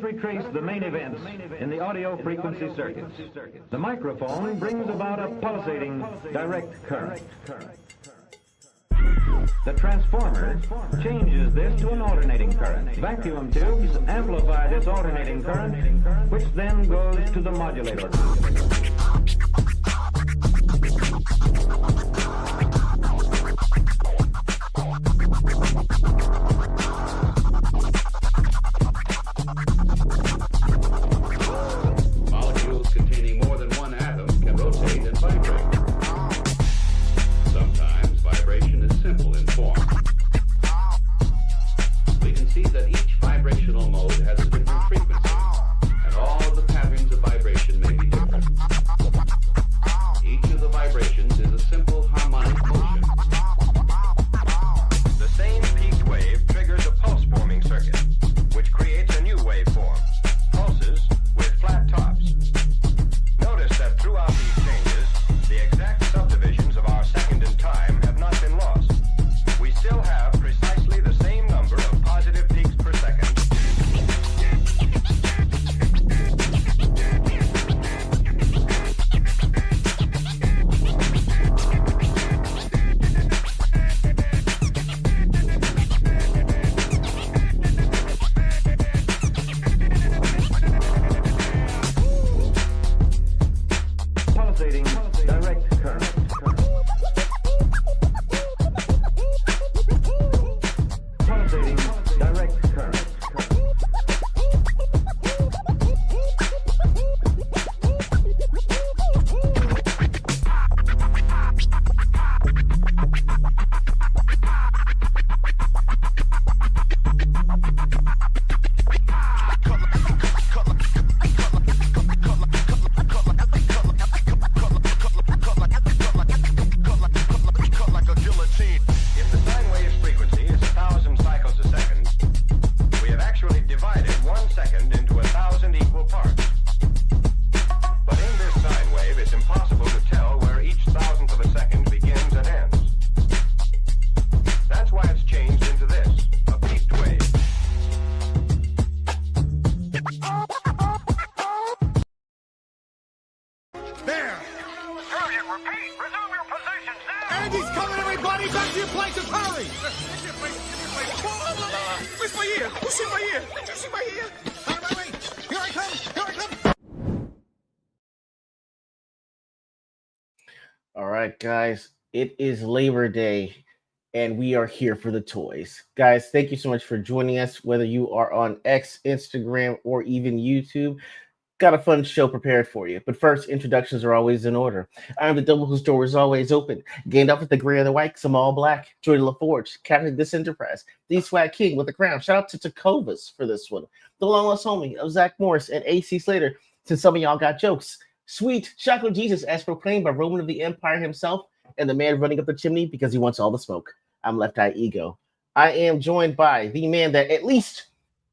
Retrace the main events in the audio frequency circuits. The microphone brings about a pulsating direct current. The transformer changes this to an alternating current. Vacuum tubes amplify this alternating current, which then goes to the modulator. All right, guys, it is Labor Day, and we are here for the toys. Guys, thank you so much for joining us, whether you are on X, Instagram, or even YouTube. Got a fun show prepared for you. But first, introductions are always in order. I'm the double whose door is always open. Gained up with the gray and the white, because I'm all black. Jordan LaForge, captain of this enterprise. The Swag King with the crown. Shout out to Tacovas for this one. The long lost homie of Zach Morris and AC Slater, since some of y'all got jokes. Sweet Chocolate Jesus, as proclaimed by Roman of the Empire himself, and the man running up the chimney because he wants all the smoke. I'm Left Eye E.G.O. I am joined by the man that at least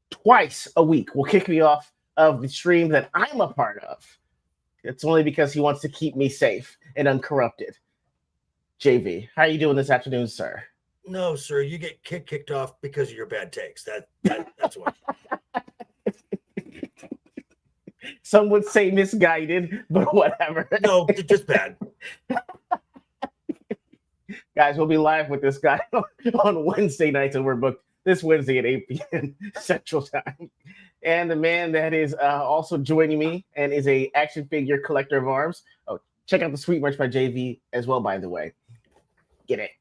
twice a week will kick me off of the stream that I'm a part of. It's only because he wants to keep me safe and uncorrupted. JV, how are you doing this afternoon, sir? No, sir, you get kicked off because of your bad takes. That's what. Some would say misguided, but whatever. No, just bad. Guys, we'll be live with this guy on Wednesday nights, and we're booked this Wednesday at 8 p.m. Central Time. And the man that is also joining me and is a action figure collector of arms. Oh, check out the sweet merch by JV as well, by the way. Get it.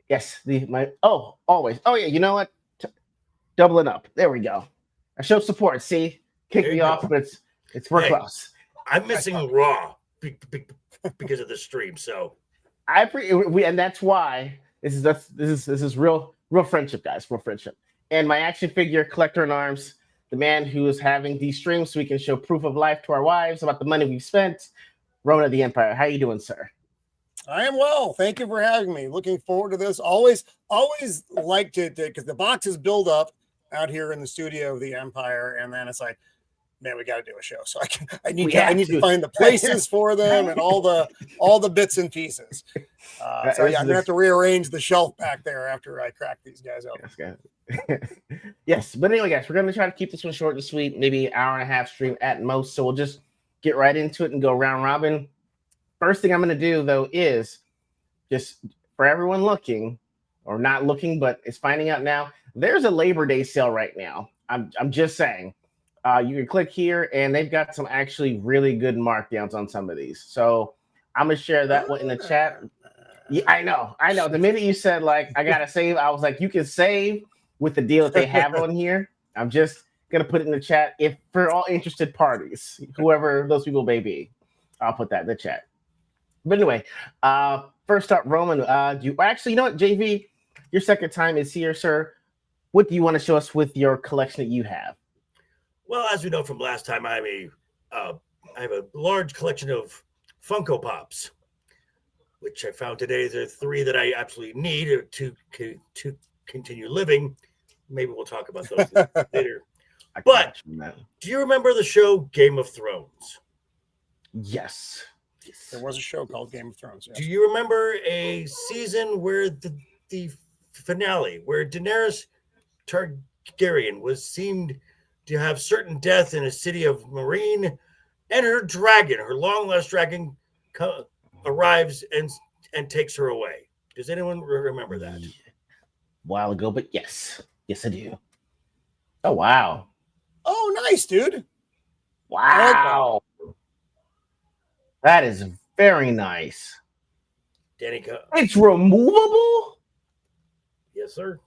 Yes, always. Oh, yeah, you know what? Doubling up. There we go. I show support, see? Kick me off, but it's we're close. I'm missing Raw because of the stream, so and that's why this is real friendship, guys, real friendship. And my action figure collector in arms, the man who is having these streams so we can show proof of life to our wives about the money we've spent. Roman of the Empire, how you doing, sir? I am well. Thank you for having me. Looking forward to this. Always like to because the boxes build up out here in the studio of the Empire, and then it's like, man, we got to do a show. So I We need have to to. find the places for them and all the bits and pieces. So yeah, I'm gonna have to rearrange the shelf back there after I crack these guys out. Yes, guys. Yes, but anyway, guys, we're gonna try to keep this one short and sweet, maybe an hour and a half stream at most. So we'll just get right into it and go round robin. First thing I'm gonna do though is just for everyone looking or not looking, but it's finding out now. There's a Labor Day sale right now. I'm just saying. You can click here, and they've got some actually really good markdowns on some of these. So I'm gonna share that one in the chat. Yeah, I know. The minute you said like I gotta save, I was like, you can save with the deal that they have on here. I'm just gonna put it in the chat if for all interested parties, whoever those people may be. I'll put that in the chat. But anyway, first up, Roman. You know what, JV? Your second time is here, sir. What do you want to show us with your collection that you have? Well, as we know from last time, I have a large collection of Funko Pops, which I found today. There are 3 that I absolutely need to continue living. Maybe we'll talk about those later. But do you remember the show Game of Thrones? Yes. There was a show called Game of Thrones. Yes. Do you remember a season where the finale, where Daenerys Targaryen seemed to have certain death in a city of Marine, and her long lost dragon, arrives and takes her away? Does anyone remember that? A while ago, but yes, I do. Oh wow! Oh, nice, dude. Wow, that is very nice. Danny, it's removable. Yes, sir.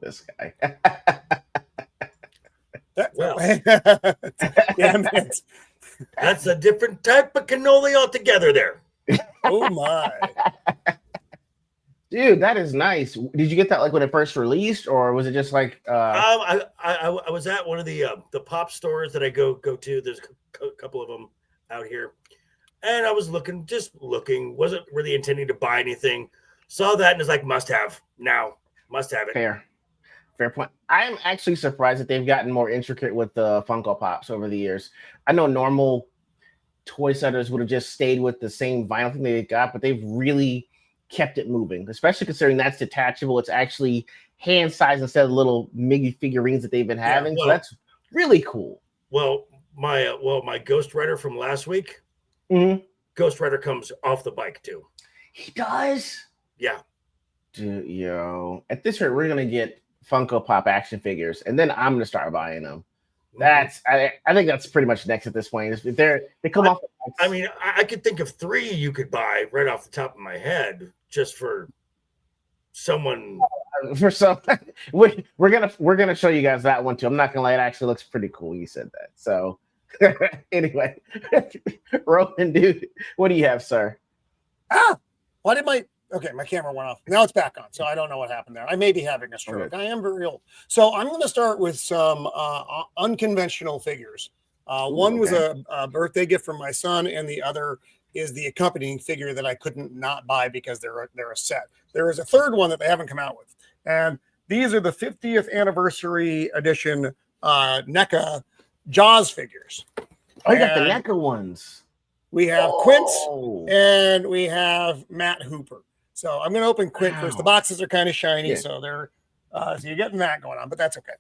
This guy. Well, yeah, man. That's a different type of cannoli altogether there. Oh my. Dude, that is nice. Did you get that like when it first released, or was it just like I was at one of the pop stores that I go to. There's a couple of them out here. And I was looking, wasn't really intending to buy anything. Saw that and was like, must have it. Fair point. I'm actually surprised that they've gotten more intricate with the Funko Pops over the years. I know normal toy setters would have just stayed with the same vinyl thing they got, but they've really kept it moving, especially considering that's detachable. It's actually hand size instead of little mini figurines that they've been having. So that's really cool. Well, my Ghost Rider from last week, Ghost Rider comes off the bike too. He does? Yeah. Dude, at this rate, we're going to get Funko Pop action figures, and then I'm going to start buying them. That's I think that's pretty much next at this point. If they come off. I mean, I could think of 3 you could buy right off the top of my head just for someone. For some, we're gonna show you guys that one too. I'm not gonna lie, it actually looks pretty cool. You said that, so anyway, Roman, dude, what do you have, sir? Why did my camera went off. Now it's back on, so I don't know what happened there. I may be having a stroke. Okay. I am very old. So I'm going to start with some unconventional figures. One was a birthday gift from my son, and the other is the accompanying figure that I couldn't not buy because they're a set. There is a third one that they haven't come out with, and these are the 50th anniversary edition NECA Jaws figures. Oh, you got the NECA ones. We have Quint and we have Matt Hooper. So I'm going to open Quint first. The boxes are kind of shiny, so they're so you're getting that going on, but that's okay.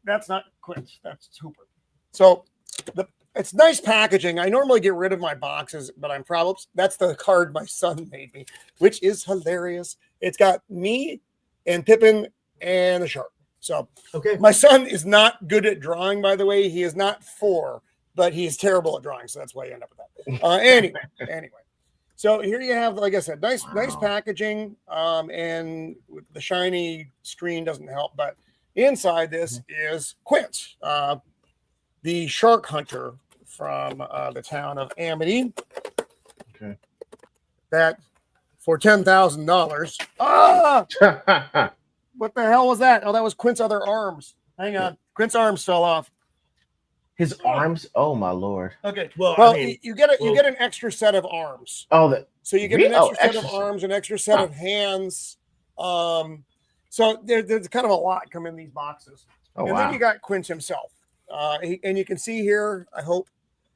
That's not Quint, that's Hooper. So it's nice packaging. I normally get rid of my boxes, but that's the card my son made me, which is hilarious. It's got me and Pippin and the shark. So my son is not good at drawing, by the way. He is not 4, but he is terrible at drawing, so that's why you end up with that. Anyway. So here you have, like I said, nice packaging, and the shiny screen doesn't help. But inside this is Quint, the shark hunter from the town of Amity. Okay. That for $10,000. What the hell was that? Oh, that was Quint's other arms. Hang on, Quint's arms fell off. His arms? Oh my lord. Okay. Well, you get an extra set of arms. So you get an extra set of arms, an extra set of hands. So there's kind of a lot come in these boxes. Oh, and wow. then you got Quint himself. And you can see here, I hope.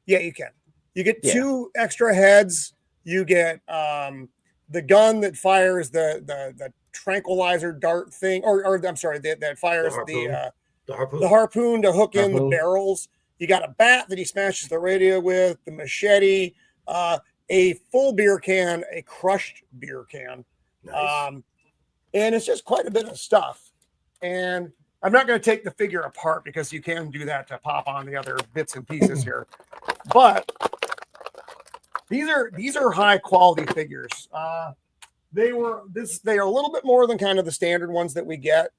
Yeah, you can. You get 2 extra heads. You get the gun that fires the tranquilizer dart thing, or I'm sorry, that fires the harpoon to hook in the barrels. You got a bat that he smashes the radio with, the machete, a full beer can, a crushed beer can. Nice. And it's just quite a bit of stuff. And I'm not going to take the figure apart because you can do that to pop on the other bits and pieces here. But these are high quality figures. They are a little bit more than kind of the standard ones that we get.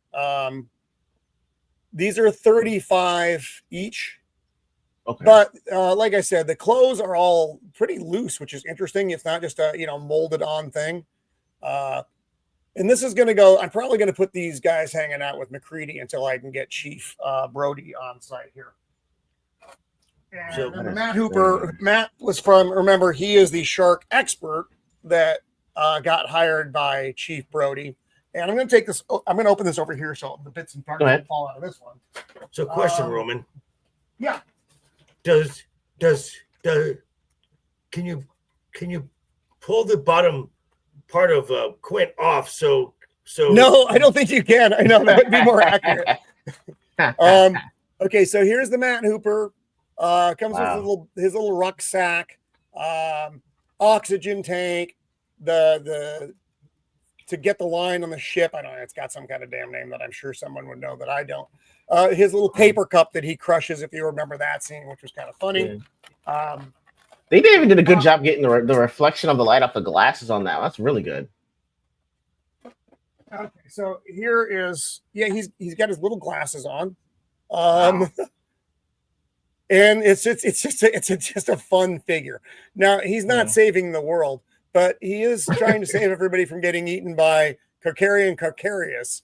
These are $35 each. Okay. But like I said, the clothes are all pretty loose, which is interesting. It's not just a molded on thing. And this is going to go. I'm probably going to put these guys hanging out with McCready until I can get Chief Brody on site here. And so Matt Hooper. Matt was from. Remember, he is the shark expert that got hired by Chief Brody. And I'm going to take this. I'm going to open this over here so the bits and parts don't fall out of this one. So, question, Roman. Yeah. Does can you pull the bottom part of Quint off? So no, I don't think you can. I know that would be more accurate. Okay, so here's the Matt Hooper. Comes with his little rucksack, oxygen tank, the to get the line on the ship. I don't know, it's got some kind of damn name that I'm sure someone would know that I don't. His little paper cup that he crushes, if you remember that scene, which was kind of funny. Yeah. They even did a good job getting the reflection of the light off the glasses on that. That's really good. Okay, so here is he's got his little glasses on, and it's just a fun figure. Now he's not saving the world, but he is trying to save everybody from getting eaten by Carcarian Carcarius.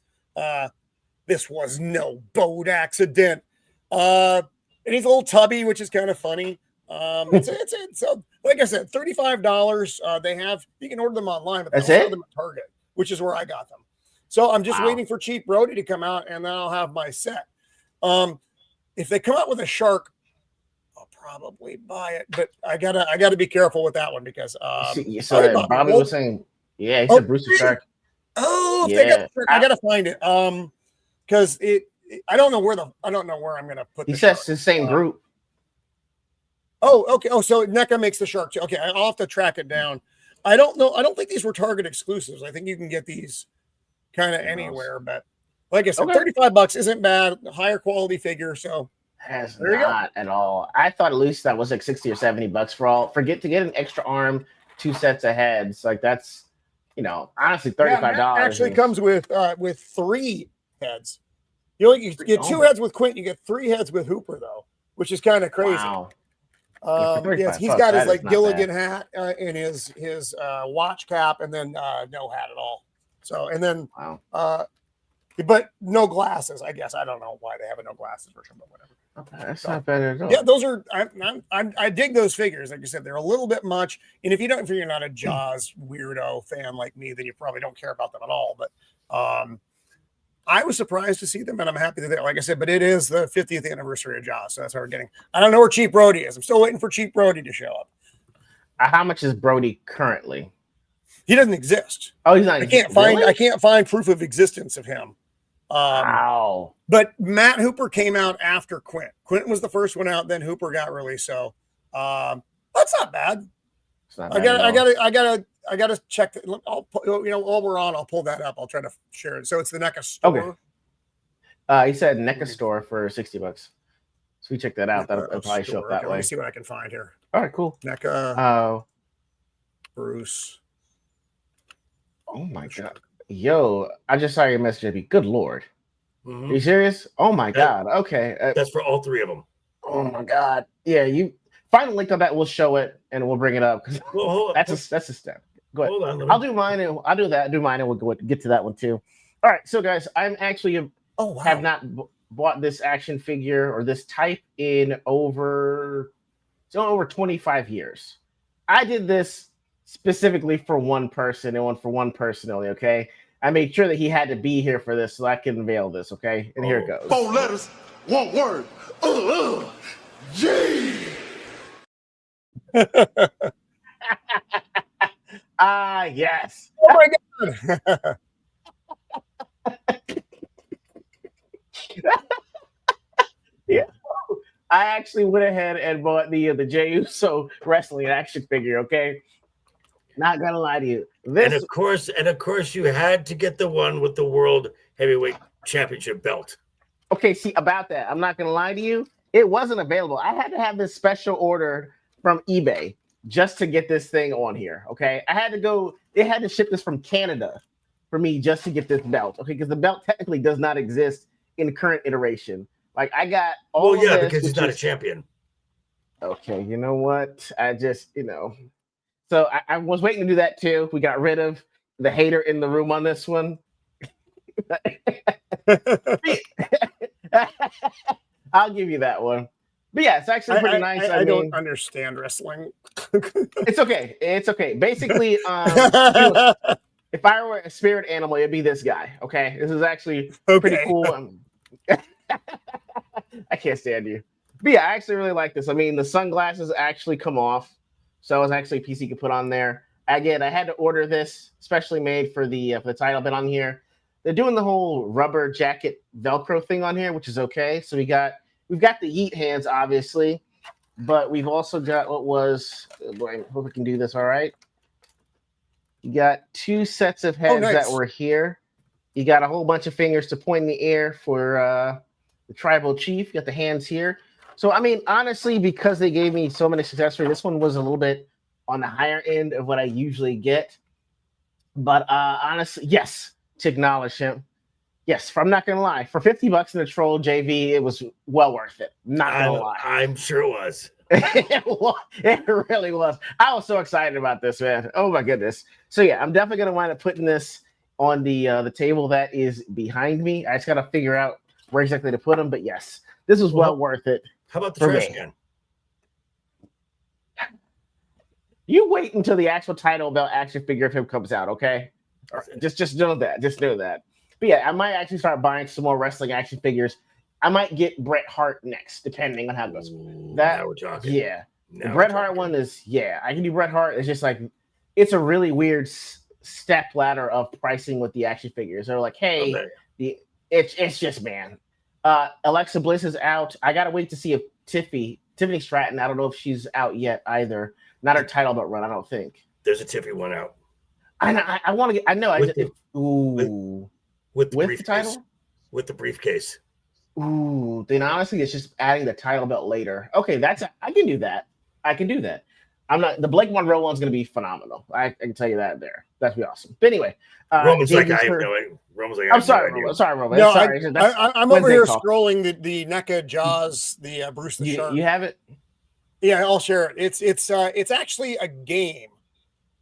This was no boat accident. And he's a little tubby, which is kind of funny. It's like I said, $35. You can order them online, but they'll sell them at Target, which is where I got them. So I'm just waiting for Chief Brody to come out, and then I'll have my set. If they come out with a shark, I'll probably buy it, but I gotta be careful with that one because Bobby was saying, he said Bruce the Shark. Oh, if they got the shark, I gotta find it. Because I don't know where I'm gonna put. He says the same group. Oh, okay. Oh, so NECA makes the shark too. Okay, I'll have to track it down. I don't know. I don't think these were Target exclusives. I think you can get these kind of anywhere. But like I said, $35 isn't bad. Higher quality figure. So that's not at all. I thought at least that was like $60 or $70 for all. Forget to get an extra arm, 2 sets of heads. Like that's honestly $35. Actually comes with 3 heads. You get 2 heads with Quint. You get 3 heads with Hooper though, which is kind of crazy. Wow. Yes, he's got his like Gilligan hat and his watch cap, and then no hat at all. So and then but no glasses. I guess I don't know why they have a no glasses version, but whatever. Okay, that's not bad at all. Yeah, those are. I dig those figures. Like you said, they're a little bit much. And if you're not a Jaws weirdo fan like me, then you probably don't care about them at all. But I was surprised to see them, and I'm happy that they're, like I said, but it is the 50th anniversary of Jaws, so that's what we're getting. I don't know where Chief Brody is. I'm still waiting for Chief Brody to show up. How much is Brody currently? He doesn't exist. Oh, he's not. I can't find proof of existence of him. Wow. But Matt Hooper came out after Quint. Quint was the first one out, then Hooper got released. So that's not bad. It's not bad. I gotta check. While we're on, I'll pull that up. I'll try to share it. So it's the NECA store. Okay. He said NECA store for $60. So we check that out. That'll probably show up that way. Let me see what I can find here. All right, cool. NECA. Bruce. Oh my god. Yo, I just saw your message, JB. Good lord. Are you serious? Oh my god. Okay. That's for all 3 of them. Oh my god. Yeah, you find a link on that. We'll show it and we'll bring it up. Well, that's a step. Go ahead. Hold on, I'll do mine and I'll do that. Do mine and we'll get to that one too. All right, so guys, I'm actually have not bought this action figure or this type in over 25 years. I did this specifically for one person and one for one person only. Okay, I made sure that he had to be here for this so I can unveil this, okay? And here it goes. 4 letters, 1 word. G. Yes. Oh my God. Yeah. I actually went ahead and bought the J-Uso wrestling action figure, okay? Not gonna lie to you. And of course, you had to get the one with the World Heavyweight Championship belt. Okay, see about that. I'm not gonna lie to you. It wasn't available. I had to have this special order from eBay just to get this thing on here. Okay, I had to go. They had to ship this from Canada for me just to get this belt. Okay, because the belt technically does not exist in the current iteration. Like I got all. Well, yeah, of this, because he's not a champion. Okay, you know what? I just So I was waiting to do that too. We got rid of the hater in the room on this one. I'll give you that one. But yeah, it's actually pretty nice. I don't understand wrestling. It's okay. It's okay. Basically, if I were a spirit animal, it'd be this guy. Okay, this is actually pretty cool. I can't stand you. But yeah, I actually really like this. I mean, the sunglasses actually come off, so it's actually a piece you can put on there. Again, I had to order this, specially made for the title bit on here. They're doing the whole rubber jacket Velcro thing on here, which is okay. So we've got the Yeet hands, obviously, but we've also got what was. Oh boy, I hope we can do this all right. You got 2 sets of heads that were here. You got a whole bunch of fingers to point in the air for the tribal chief. You got the hands here. So I mean, honestly, because they gave me so many accessories, this one was a little bit on the higher end of what I usually get. But honestly, yes. To acknowledge him. Yes, I'm not gonna lie. For $50 in the Troll JV, it was well worth it. Not gonna lie. I'm sure it was. It really was. I was so excited about this, man. Oh my goodness. So yeah, I'm definitely gonna wind up putting this on the table that is behind me. I just gotta figure out where exactly to put them. But yes, this was well worth it. How about the trash can? You wait until the actual title belt action figure of him comes out, okay? Just know that. Just know that. But yeah, I might actually start buying some more wrestling action figures. I might get Bret Hart next, depending on how it goes. Now we're talking. Yeah. The Bret Hart one is, I can do Bret Hart. It's just like, it's a really weird step ladder of pricing with the action figures. They're like, hey, it's just, man. Alexa Bliss is out. I got to wait to see if Tiffany Stratton, I don't know if she's out yet either. Not her title belt run, I don't think. There's a Tiffany one out. I want to get. I know. With the title, with the briefcase. Ooh, then honestly, it's just adding the title belt later. Okay, I can do that. I can do that. I'm not. The Blake Monroe one's going to be phenomenal. I can tell you that there. That's be awesome. But anyway, Roman's like I have no idea. Roman's like I'm sorry, Roman. Sorry, Roman. No, sorry. I'm over here scrolling the NECA Jaws, the Bruce the Shark. You have it? Yeah, I'll share it. It's actually a game.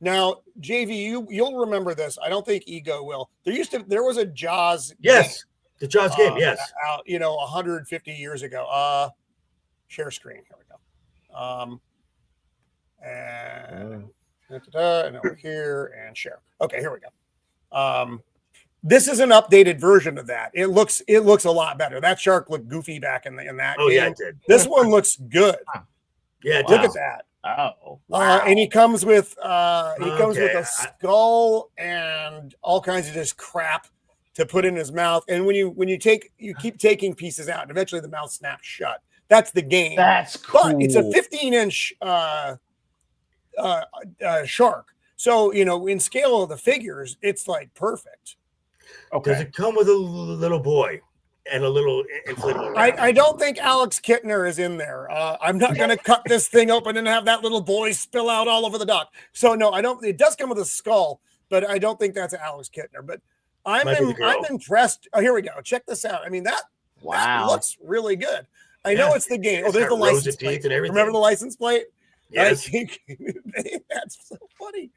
Now, JV, you'll remember this. I don't think E.G.O will. There was a Jaws. Yes, game, the Jaws game. Yes, out 150 years ago. Share screen. Here we go. And over here and share. Okay, here we go. This is an updated version of that. It looks a lot better. That shark looked goofy back in that. Oh game. Yeah, it did. This one looks good. Yeah, look at that. Oh, wow. And he comes with a skull and all kinds of this crap to put in his mouth. And when you keep taking pieces out, and eventually the mouth snaps shut. That's the game. That's cool. But it's a 15-inch shark. So in scale of the figures, it's like perfect. Okay. Does it come with a little boy? And a little inflatable. I don't think Alex Kittner is in there. I'm not going to cut this thing open and have that little boy spill out all over the dock. So no, I don't. It does come with a skull, but I don't think that's Alex Kittner. But I'm impressed. Oh, here we go. Check this out. I mean that looks really good. I know it's the game. Oh, there's the license plate. And everything. Remember the license plate? Yes. I think that's so funny.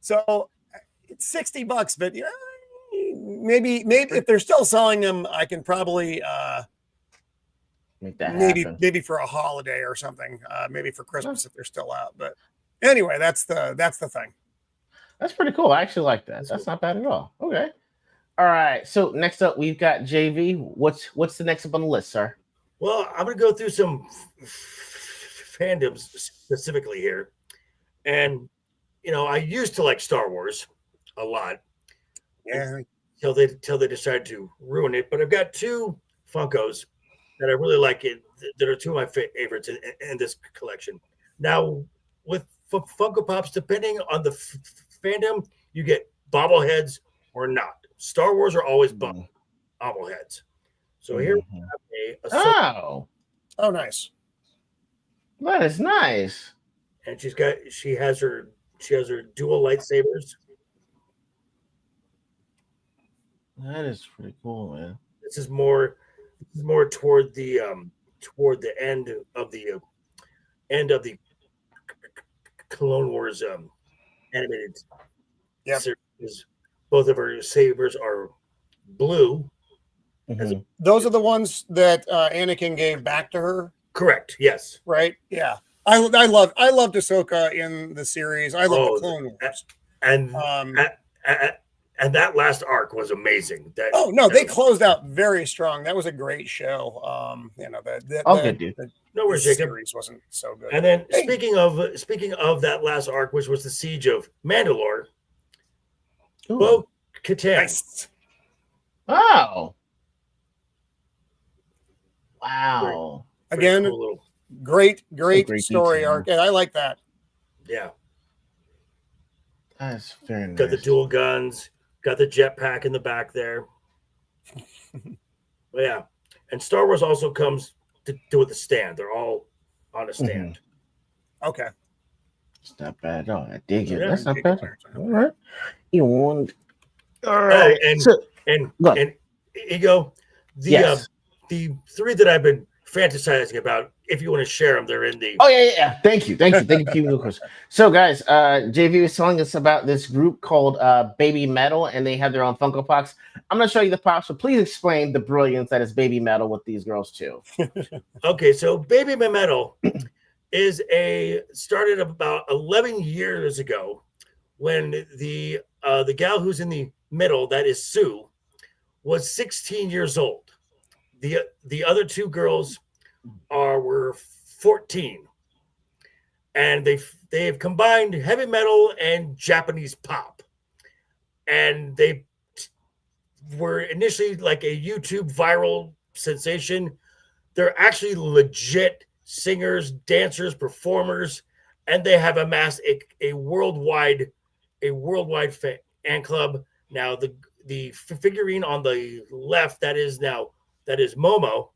So it's $60, but yeah. Maybe if they're still selling them, I can probably make that happen. Maybe for a holiday or something. Maybe for Christmas if they're still out. But anyway, that's the thing. That's pretty cool. I actually like that. That's not bad at all. Okay. All right. So next up, we've got JV. What's the next up on the list, sir? Well, I'm going to go through some fandoms specifically here. And, I used to like Star Wars a lot. Yeah. Till they decided to ruin it. But I've got two Funkos that I really like that are two of my favorites in this collection. Now, with Funko Pops, depending on the fandom, you get bobbleheads or not. Star Wars are always bobbleheads. So here we have Oh, nice. That is nice. And she has her dual lightsabers. That is pretty cool, man. This is more toward the end of the Clone Wars animated series. Both of her sabers are blue. Mm-hmm. Those are the ones that Anakin gave back to her. Correct. Yes. Right. Yeah. I loved Ahsoka in the series. I love the Clone Wars. And that last arc was amazing. They closed out very strong. That was a great show. The series wasn't so good. And then speaking of that last arc, which was the Siege of Mandalore, Bo-Katan. Nice. Oh. Wow. Again, cool great story detail. arc. And I like that. Yeah. That's very nice. Got the dual guns, got the jetpack in the back there. Yeah. And Star Wars also comes to do with the stand. They're all on a stand. Mm-hmm. Okay. It's not bad at all. I dig it. Yeah, That's not bad. All right. You want? All right. And E.G.O, the three that I've been fantasizing about, if you want to share them, they're in the. Oh yeah. Thank you. So guys, JV was telling us about this group called Baby Metal, and they have their own Funko Pops. I'm gonna show you the pops, so please explain the brilliance that is Baby Metal with these girls too. Okay, so Baby Metal started about 11 years ago when the gal who's in the middle, that is Sue, was 16 years old. The other two girls were 14, and they have combined heavy metal and Japanese pop, and they were initially like a YouTube viral sensation. They're actually legit singers, dancers, performers, and they have amassed a worldwide fan club. Now the figurine on the left that is Momo,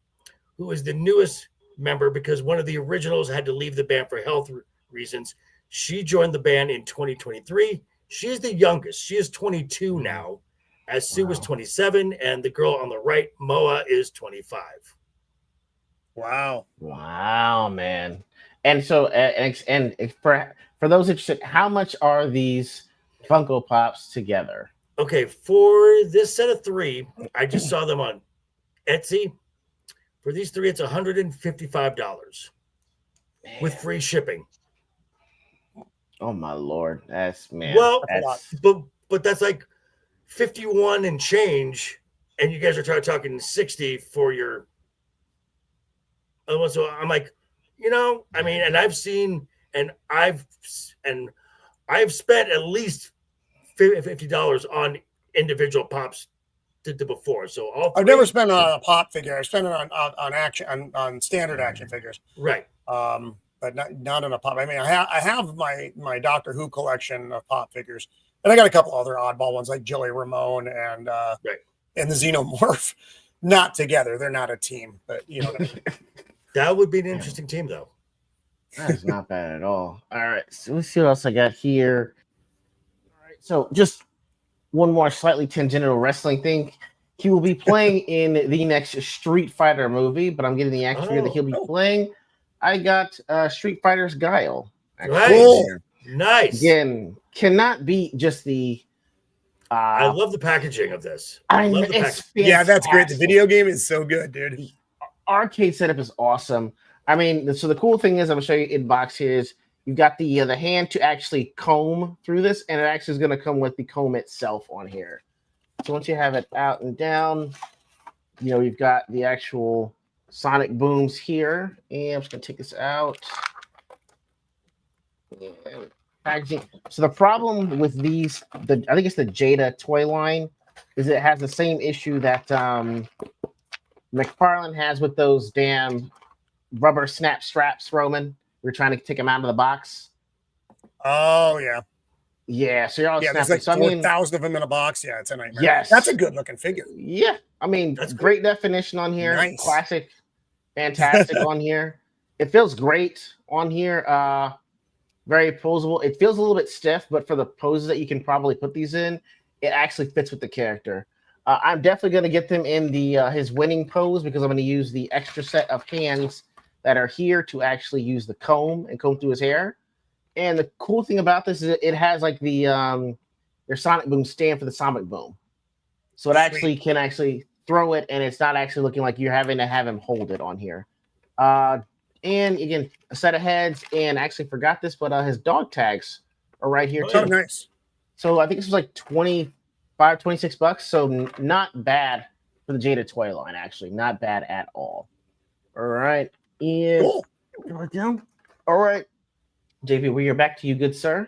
who is the newest member because one of the originals had to leave the band for health reasons. She joined the band in 2023. She is the youngest. She is 22 now, as Sue was 27, and the girl on the right, Moa, is 25. Wow, man. And so, and for those interested, how much are these Funko Pops together? Okay, for this set of three, I just saw them on Etsy. For these three, it's $155 with free shipping. Oh my Lord, that's but that's like 51 and change, and you guys are talking 60 for your other one. So I'm like, I mean, and I've seen, and I've spent at least $50 on individual pops did before. So I've never spent on a pop figure. I spent it on standard action figures. Right. But not on a pop. I mean, I have my Doctor Who collection of pop figures, and I got a couple other oddball ones like Joey Ramone and the Xenomorph. Not together. They're not a team, but that would be an interesting team though. That is not bad at all. All right. So let's see what else I got here. All right. So just one more slightly tangential wrestling thing. He will be playing in the next Street Fighter movie, but I'm getting the actor that he'll be playing. I got Street Fighter's Guile. Nice. Again, cannot be just the. I love the packaging of this. Yeah, that's great. The video game is so good, dude. The arcade setup is awesome. I mean, so the cool thing is, I'm gonna show you in box here is you've got the hand to actually comb through this, and it actually is going to come with the comb itself on here. So once you have it out and down, you've got the actual sonic booms here. And I'm just going to take this out. And packaging. So the problem with these, I think it's the Jada toy line, is it has the same issue that McFarlane has with those damn rubber snap straps, Roman. We're trying to take them out of the box. Oh, yeah. Yeah, so you're all there's like 4,000 of them in a box. Yeah, it's a nightmare. Yes. That's a good looking figure. Yeah, I mean, that's great definition on here. Nice. Classic, fantastic on here. It feels great on here. Very posable. It feels a little bit stiff, but for the poses that you can probably put these in, it actually fits with the character. I'm definitely going to get them in the his winning pose because I'm going to use the extra set of hands that are here to actually use the comb and comb through his hair. And the cool thing about this is it has like the your sonic boom stand for the sonic boom, so it actually can actually throw it, and it's not actually looking like you're having to have him hold it on here. And again, a set of heads, and I actually forgot this, but his dog tags are right here too. Oh, nice. So I think this was like $25, $26. So not bad for the Jada toy line. Actually, not bad at all. All right, and cool. All right. JP, we are back to you, good sir.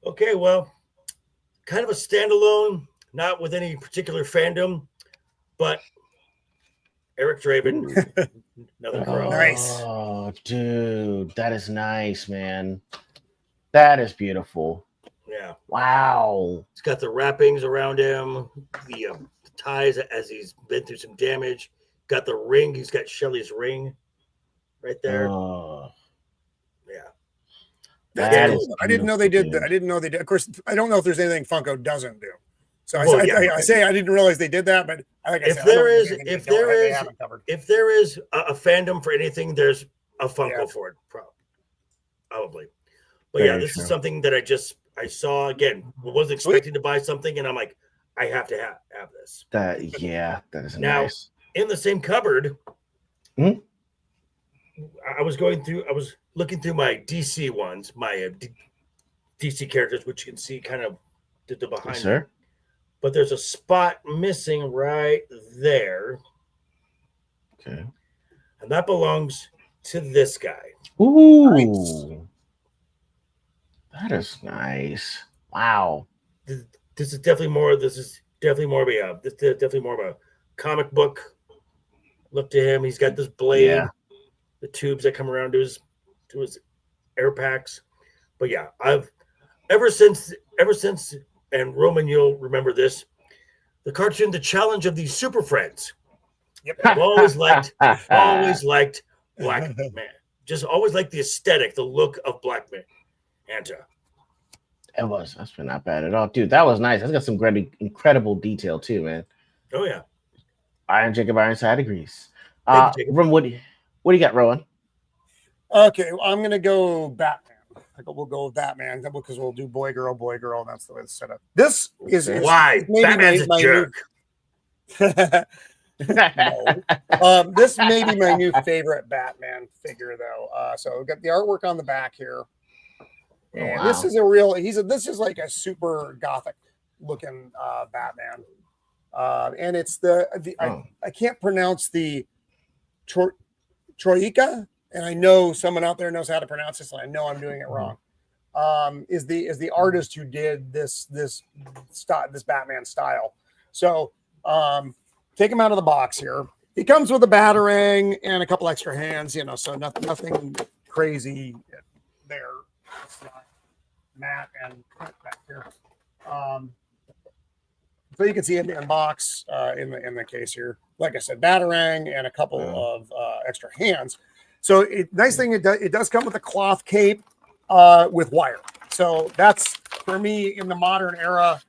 Okay, well, kind of a standalone, not with any particular fandom, but Eric Draven, another crow. Nice. Oh, dude, that is nice, man. That is beautiful. Yeah. Wow. It's got the wrappings around him, the ties as he's been through some damage. Got the ring. He's got Shelly's ring right there. Oh. Yeah. That's cool. I didn't know they did that. I didn't know they did. Of course, I don't know if there's anything Funko doesn't do. So I say I didn't realize they did that, but like I if said, there is a fandom for anything, there's a Funko for it, probably. But Very this true. is something that I saw again. Wasn't expecting to buy something, and I'm like, I have to have this. That is now, nice. In the same cupboard, I was looking through my DC ones, my DC characters, which you can see kind of the behind. Yes, sir. But there's a spot missing right there. Okay. And that belongs to this guy. Ooh. Nice. That is nice. Wow. This is definitely more of a comic book look to him. He's got this blade, the tubes that come around to his air packs. But yeah, I've ever since, and Roman, you'll remember this, the cartoon, The Challenge of These Super Friends. Yep. I've always liked Black Man. Just always liked the aesthetic, the look of Black Man. That's been not bad at all. Dude, that was nice. That's got some incredible detail too, man. Oh yeah. Jacob Ironside agrees. Rowan, what do you got, Rowan? Okay, well, I'm gonna go Batman. We'll go with Batman because we'll do boy girl. And that's the way it's set up. This is why Batman's a jerk. No. This may be my new favorite Batman figure, though. So we've got the artwork on the back here, and this is this is like a super gothic looking Batman, and it's I can't pronounce the Troika. And I know someone out there knows how to pronounce this, and I know I'm doing it wrong. Is the artist who did this Batman style. So take him out of the box here. He comes with a batarang and a couple extra hands, so nothing crazy there. It's not Matt and Clint back here. So you can see it in the box in the case here. Like I said, batarang and a couple of extra hands. So nice thing, it does come with a cloth cape with wire. So that's, for me, in the modern era,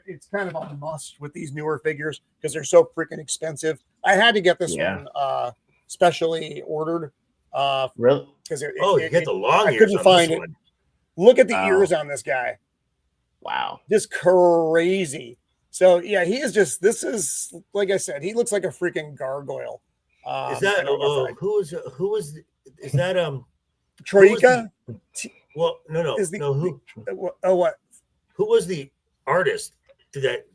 it's kind of a must with these newer figures because they're so freaking expensive. I had to get this one specially ordered. Really? Because you get the long ears. I couldn't find it. Look at the ears on this guy. Wow. Just crazy. So yeah, this is like I said, he looks like a freaking gargoyle. Is that Troika. Well, no. What? Who was the artist to that?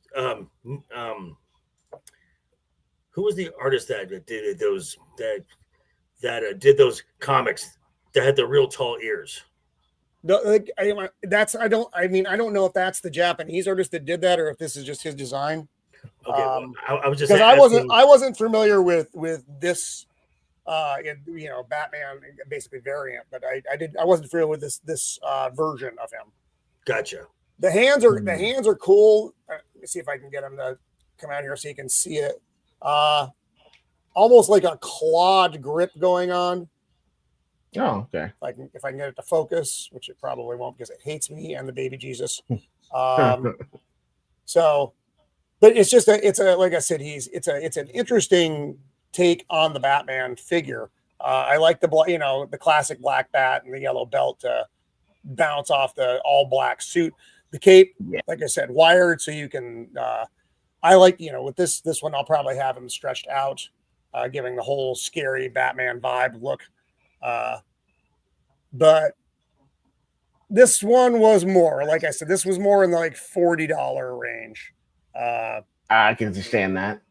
Who was the artist that did those did those comics that had the real tall ears? No, I don't know if that's the Japanese artist that did that or if this is just his design. Okay, I was just because I wasn't familiar with this Batman basically variant, but I wasn't familiar with this version of him. Gotcha. The hands are cool. Let me see if I can get him to come out here so you can see it. Almost like a clawed grip going on. Oh, okay. If I can get it to focus, which it probably won't because it hates me and the baby Jesus. So, but it's just like I said, it's an interesting take on the Batman figure. I like the classic black bat and the yellow belt to bounce off the all black suit. The cape, like I said, wired so you can. I like with this one, I'll probably have him stretched out, giving the whole scary Batman vibe look. But this one was more, like I said, this was more in the $40 range. I can understand that.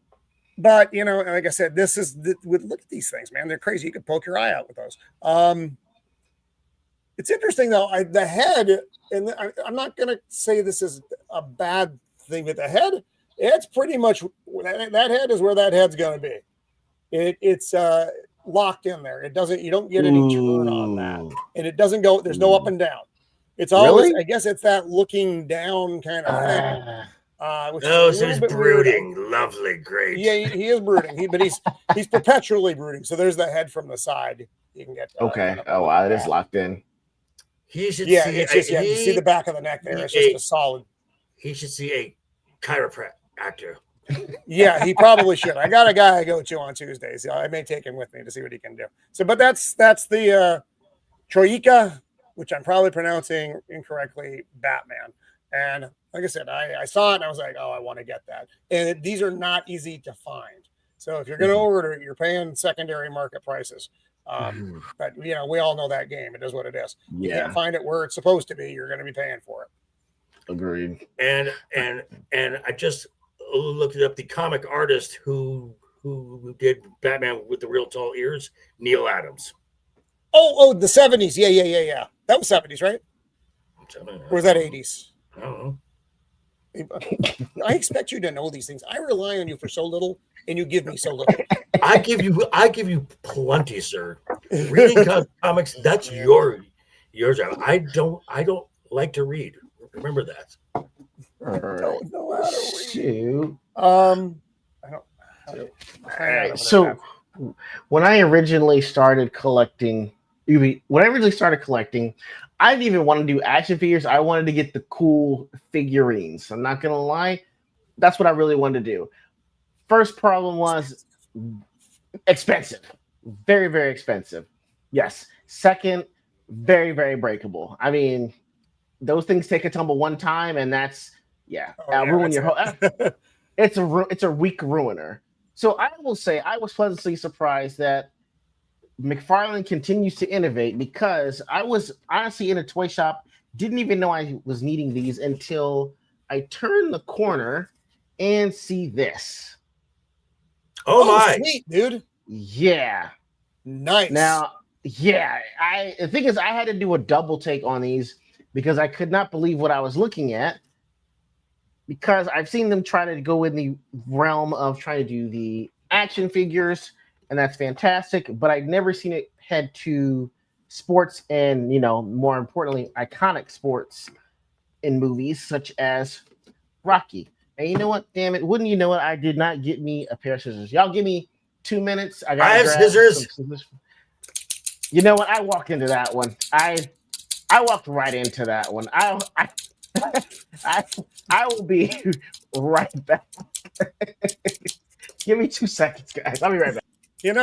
But like I said, look at these things, man. They're crazy. You could poke your eye out with those. It's interesting though. The head, and I'm not going to say this is a bad thing, but the head, it's pretty much that head is where that head's going to be. It's locked in there. You don't get any turn on that, and it doesn't go. There's no up and down. It's always. Really? I guess it's that looking down kind of thing. So he's brooding. Weird. Lovely, great. Yeah, he is brooding. But he's perpetually brooding. So there's the head from the side. You can get. Okay. Oh wow, it is locked in. He should. Yeah, see, it's just you see the back of the neck there. It's just a solid. He should see a chiropractor. Yeah, he probably should. I got a guy I go to on Tuesdays. I may take him with me to see what he can do. So, but that's the Troika, which I'm probably pronouncing incorrectly, Batman. And like I said, I saw it and I was like, oh, I want to get that. And these are not easy to find. So if you're going to order it, you're paying secondary market prices. But we all know that game. It is what it is. You can't find it where it's supposed to be. You're going to be paying for it. Agreed. And I just looked it up. The comic artist who did Batman with the real tall ears, Neil Adams. Oh, the 70s. Yeah. That was 70s, right? Or was that 80s? I don't know. I expect you to know these things. I rely on you for so little, and you give me so little. I give you plenty, sir. Reading comics, that's your job. I don't like to read. Remember that. All right. Don't know how to read. Shoot. I don't. All right. So when I originally started collecting, I didn't even want to do action figures. I wanted to get the cool figurines. I'm not gonna lie, that's what I really wanted to do. First problem was expensive, very, very expensive. Yes. Second, very, very breakable. I mean, those things take a tumble one time, and that's ruin your whole. It's a weak ruiner. So I will say I was pleasantly surprised that McFarlane continues to innovate, because I was honestly in a toy shop, didn't even know I was needing these until I turned the corner and see this. Oh my, sweet, dude. Yeah. Nice. Now, the thing is, I had to do a double take on these because I could not believe what I was looking at, because I've seen them try to go in the realm of trying to do the action figures, and that's fantastic, but I've never seen it head to sports and, more importantly, iconic sports in movies such as Rocky. And you know what? Damn it. Wouldn't you know it? I did not get me a pair of scissors. Y'all give me 2 minutes. I have scissors. You know what? I walked into that one. I walked right into that one. I will be right back. Give me 2 seconds, guys. I'll be right back. You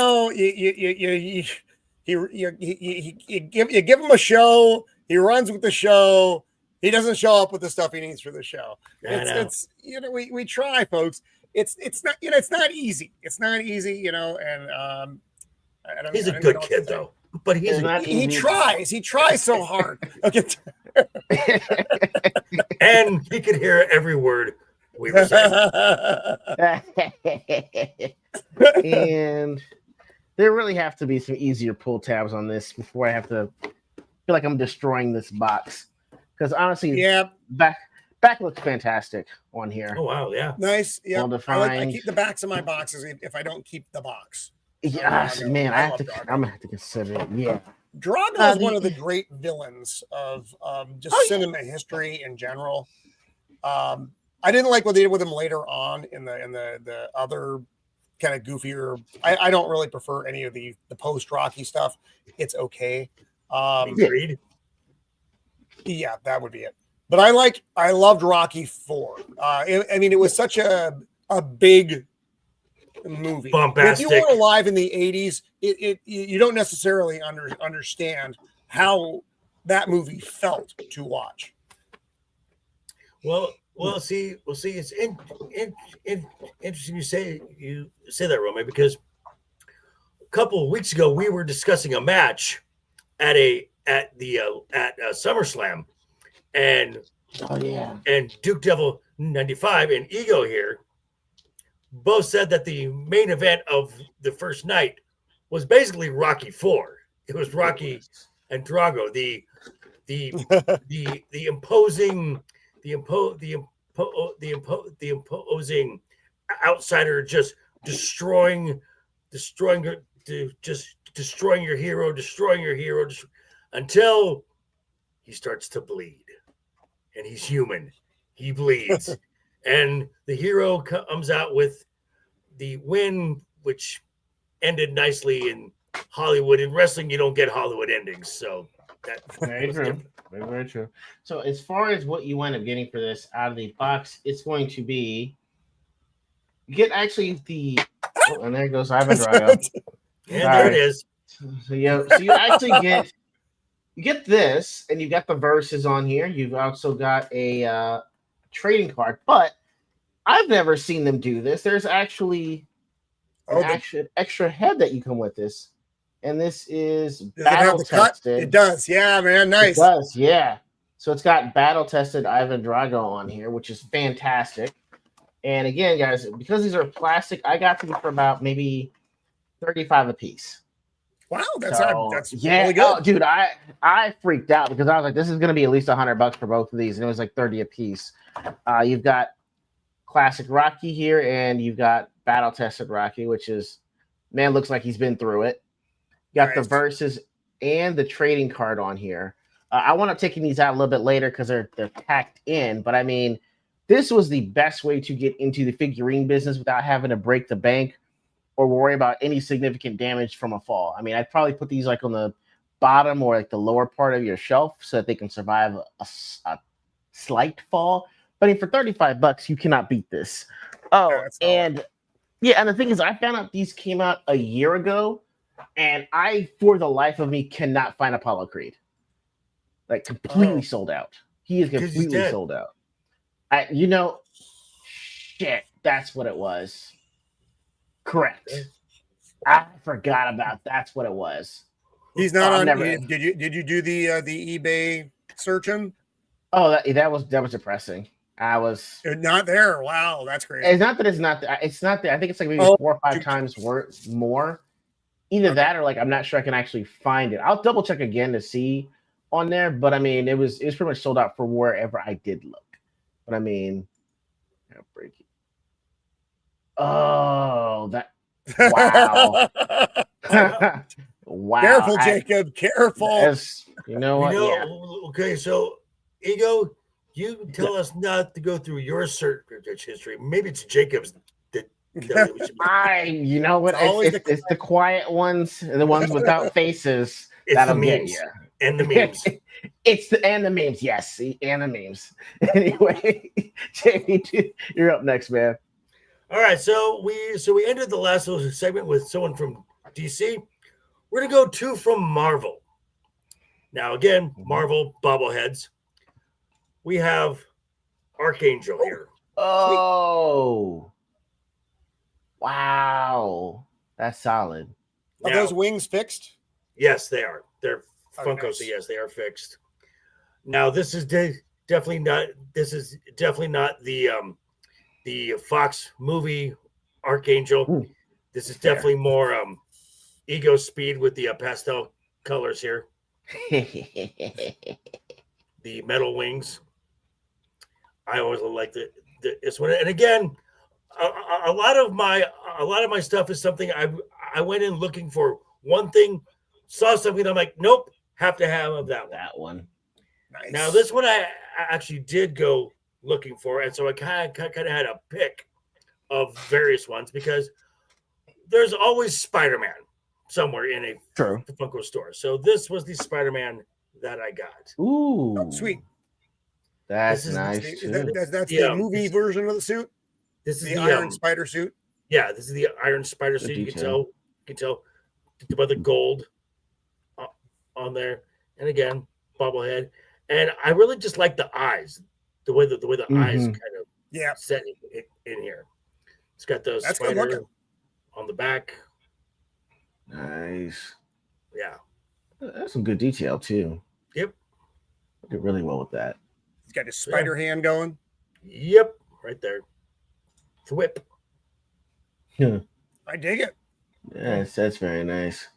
give him a show. He runs with the show. He doesn't show up with the stuff he needs for the show. We try, folks. It's not easy. It's not easy, and he's a good kid though. but he's he tries. He tries so hard. Okay. And he could hear every word we were saying. And there really have to be some easier pull tabs on this before I have to feel like I'm destroying this box. Because honestly, yeah, back looks fantastic on here. Oh wow, yeah, nice. Yeah, Well defined. I keep the backs of my boxes if I don't keep the box. Yes, no, man, I I'm gonna have to consider it. Yeah, Drago is one of the great villains of just cinema history in general. I didn't like what they did with him later on in the other kind of goofier. I don't really prefer any of the post Rocky stuff. It's okay. agreed. Yeah, that would be it. But I loved Rocky IV. I mean, it was such a big movie. Bombastic. If you were alive in the 80s, you don't necessarily understand how that movie felt to watch. Well, see, it's interesting you say that, Romy, because a couple of weeks ago we were discussing a match at SummerSlam, and and Duke Devil 95 and E.G.O here both said that the main event of the first night was basically Rocky IV. It was Rocky and Drago, the imposing outsider, just destroying your hero, until he starts to bleed. And he's human. He bleeds. And the hero comes out with the win, which ended nicely in Hollywood. In wrestling, you don't get Hollywood endings. So that's very true. Very, very true. So as far as what you wind up getting for this out of the box, it's going to be get actually the and there goes Ivan Drago. Yeah, there it is. So you actually get this, and you got the verses on here. You've also got a trading card, but I've never seen them do this. There's actually an extra head that you come with this, and this is battle tested. It does, yeah, man, nice. It does, yeah. So it's got battle tested Ivan Drago on here, which is fantastic. And again, guys, because these are plastic, I got them for about maybe $35 a piece. Wow, that's yeah, really good. Oh, dude. I freaked out because I was like, this is going to be at least $100 for both of these, and it was like 30 a piece. You've got classic Rocky here, and you've got battle tested Rocky, which is man looks like he's been through it. You got the verses and the trading card on here. I want to taking these out a little bit later because they're packed in, but I mean, this was the best way to get into the figurine business without having to break the bank or worry about any significant damage from a fall. I mean, I'd probably put these like on the bottom or like the lower part of your shelf so that they can survive a slight fall. But I mean, for $35, you cannot beat this. Oh, and yeah, and the thing is, I found out these came out a year ago, and I, for the life of me, cannot find Apollo Creed. Like completely sold out. He is completely sold out. Shit, that's what it was. Correct. I forgot about that's what it was. He's not on. Did you do the eBay searching? Oh, that was depressing. I was not there. Wow, that's crazy. It's not that it's not there. It's not there. I think it's like maybe 4 or 5 times more. Either that or like I'm not sure I can actually find it. I'll double check again to see on there. But I mean, it was pretty much sold out for wherever I did look. But I mean, I'll break it. Oh, that wow. Wow. Careful, Jacob. Careful. You know what? Yeah. Okay, so E.G.O, you tell us not to go through your search history. Maybe it's Jacob's. You know what? It's the quiet ones, the ones without faces. That'll get you. And the memes. And the memes, yes. And the memes. Anyway, Jamie, you're up next, man. All right, so we ended the last little segment with someone from DC. We're gonna go 2 from Marvel. Now, again, Marvel bobbleheads. We have Archangel here. Oh, wow, that's solid. Are those wings fixed? Yes, they are. They're Oh, Funko, nice. so yes, they are fixed. Now this is definitely not. This is definitely not the Fox movie Archangel. Ooh. This is Fair. definitely more E.G.O speed with the pastel colors here. The metal wings. I always like this one, and again, a lot of my stuff is something I went in looking for one thing, saw something, I'm like, nope, have to have that one. That one. Nice. Now this one I actually did go looking for, and so I kind of had a pick of various ones because there's always Spider-Man somewhere in a True. Funko store. So this was the Spider-Man that I got. Ooh, Oh, sweet. That's This is- nice Is too. that's Yeah, the movie this- version of the suit? This is The the Iron Spider suit? yeah, this is the Iron Spider Good suit. You detail. can tell by the gold on there, and again, bobblehead. And I really just like the eyes, the way the eyes Mhm. kind of Yeah. set in here. It's got those That's good spider looking. on the back. Nice. Yeah. That's some good detail too. Yep. Did really well with that. He's got his spider hand going. Yep. Right there. Thwip. I dig it. Yes, that's very nice.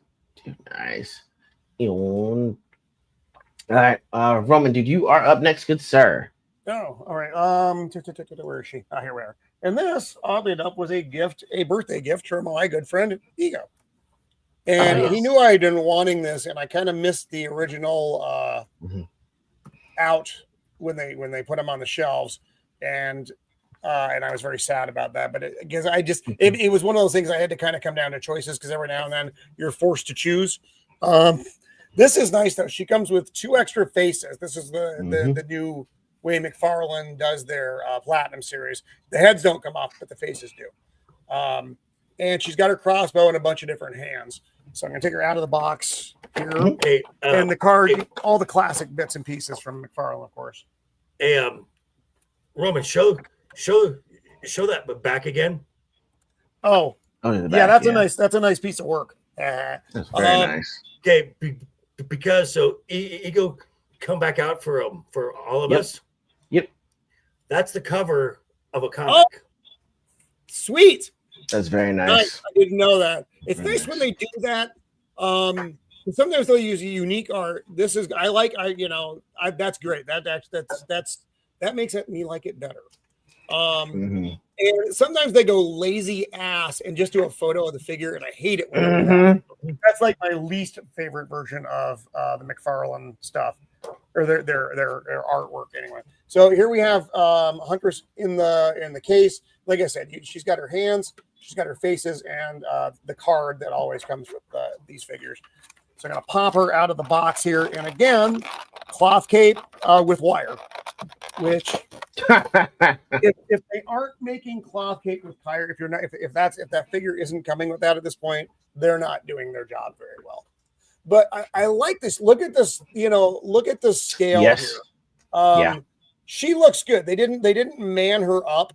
Dude, nice. All right, Roman, dude, you are up next, good sir. Oh, all right. Where is she? Ah, here we are. And this, oddly enough, was a birthday gift from my good friend E.G.O. And yes. he knew I had been wanting this, and I kind of missed the original out when they put them on the shelves, and I was very sad about that. But because it was one of those things I had to kind of come down to choices because every now and then you're forced to choose. This is nice though. She comes with 2 extra faces. This is the new way McFarlane does their Platinum series. The heads don't come off, but the faces do. And she's got her crossbow and a bunch of different hands. So I'm gonna take her out of the box here. Hey, And the card, all the classic bits and pieces from McFarlane, of course. hey, Roman, show that back again. Oh, in the yeah, back, that's a nice piece of work. That's very nice. Okay, because so E.G.O come back out for all of us. Yep. That's the cover of a comic. Oh, sweet. That's very nice. Nice. I didn't know that. It's Very nice when they do that. Sometimes they'll use unique art. That's great. That makes me like it better. And sometimes they go lazy ass and just do a photo of the figure, and I hate it when they do that. That's like my least favorite version of the McFarlane stuff, or their artwork anyway. So here we have Huntress in the case. Like I said, she's got her hands, she's got her faces, and the card that always comes with these figures. So I'm gonna pop her out of the box here, and again, cloth cape with wire. Which, if they aren't making cloth cape with wire, if that figure isn't coming with that at this point, they're not doing their job very well. But I like this. Look at this. Look at the scale here. Yeah. She looks good. They didn't man her up.